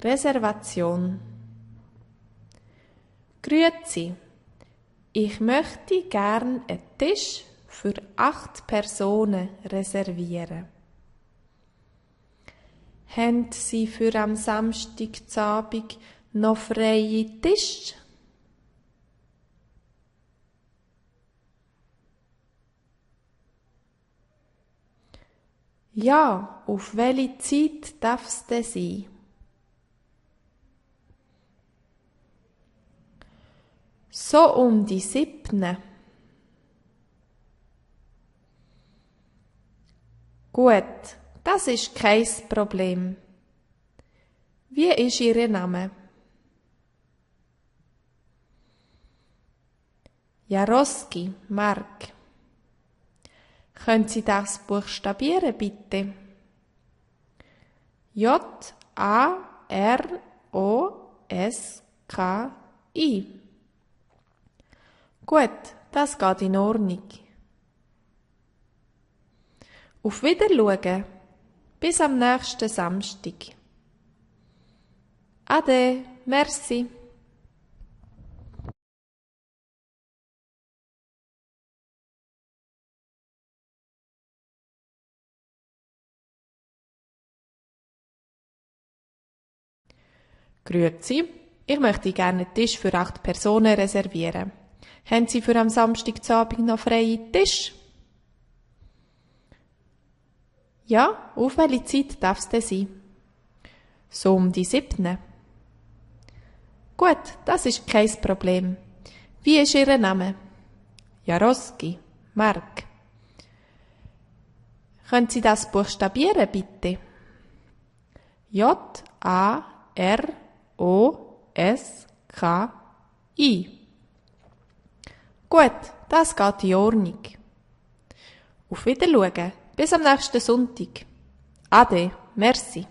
Reservation. Grüezi. Ich möchte gern einen Tisch für 8 Personen reservieren. Haben Sie für am Samstagabend noch freie Tische? Ja, auf welche Zeit darf es denn sein? So um die 7. Gut, das ist kein Problem. Wie ist Ihr Name? Jaroski, Mark. Können Sie das buchstabieren, bitte? Jaroski. Gut, das geht in Ordnung. Auf Wiedersehen. Bis am nächsten Samstag. Ade, merci. Grüezi, ich möchte gerne einen Tisch für 8 Personen reservieren. Haben Sie für am Samstagabend noch freie Tisch? Ja, auf welche Zeit darf es denn sein? So um die 7. Gut, das ist kein Problem. Wie ist Ihr Name? Jaroski, Mark. Können Sie das buchstabieren, bitte? Jaroski. Gut, das geht in Ordnung. Auf Wiedersehen. Bis am nächsten Sonntag. Ade, merci.